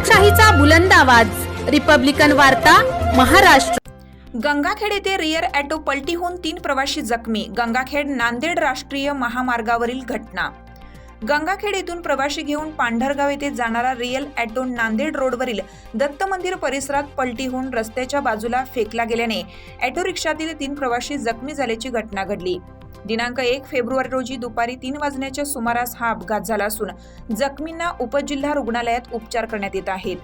लोकशाहीचा बुलंद आवाज रिपब्लिकन वार्ता महाराष्ट्र। गंगाखेड येथे रिअर ॲटो पलटी होऊन 3 प्रवासी जखमी। गंगाखेड नांदेड राष्ट्रीय महामार्गावरील घटना। गंगाखेड येथून प्रवासी घेऊन पांढरगाव येथे जाणारा रिअल ॲटो नांदेड रोडवरील दत्त मंदिर परिसरात पलटी होऊन रस्त्याच्या बाजूला फेकला गेल्याने ॲटो रिक्षातील 3 प्रवासी जखमी झाल्याची घटना घडली। दिनांक 1 फेब्रुवारी रोजी दुपारी 3 वाजण्याच्या सुमारास हा अपघात झाला असून जखमींना उपजिल्हा रुग्णालयात उपचार करण्यात येत आहेत।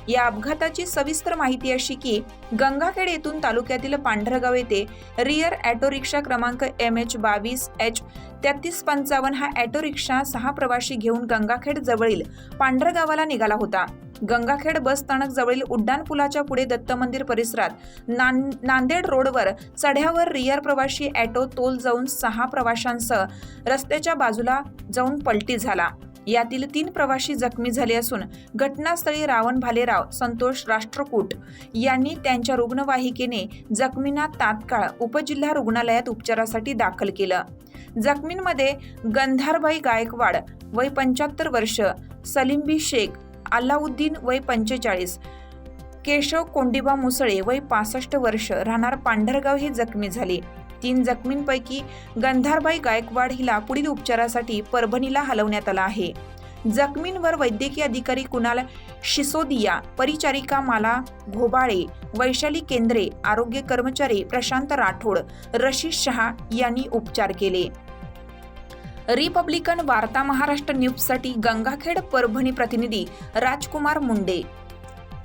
या अपघाताची सविस्तर माहिती अशी की गंगाखेड येथून तालुक्यातील पांढरगाव येथे रिअर ॲटो रिक्षा क्रमांक MH22H3355 हा ॲटो रिक्षा 6 प्रवासी घेऊन गंगाखेड जवळील पांढरगावाला निघाला होता। गंगाखेड बस स्थानक जवळील उड्डाण पुलाच्या पुढे दत्त मंदिर परिसरात नांदेड रोडवर चढ्यावर रिअर प्रवासी ॲटो तोल जाऊन 6 प्रवाशांसह रस्त्याच्या बाजूला जाऊन पलटी झाला। यातील 3 प्रवासी जखमी झाले असून घटनास्थळी रावण भालेराव संतोष राष्ट्रकूट यांनी त्यांच्या रुग्णवाहिकेने जखमींना तात्काळ उपजिल्हा रुग्णालयात उपचारासाठी दाखल केलं। जखमींमध्ये गंधारबाई गायकवाड वय 75 वर्ष, सलीमबी शेख अल्लाउद्दीन वय 45, केशव कोंडिबा मुसळे वय 65 वर्ष राहणार पांढरगाव हे जखमी झाले। 3 जखमींपैकी गंधारबाई गायकवाड हिला पुढील उपचारासाठी परभणीला हलवण्यात आला आहे। जखमींवर वैद्यकीय अधिकारी कुणाल शिसोदिया, परिचारिका माला घोबाळे, वैशाली केंद्रे, आरोग्य कर्मचारी प्रशांत राठोड, रशीद शहा यांनी उपचार केले। रिपब्लिकन वार्ता महाराष्ट्र न्यूजसाठी गंगाखेड परभणी प्रतिनिधी राजकुमार मुंडे।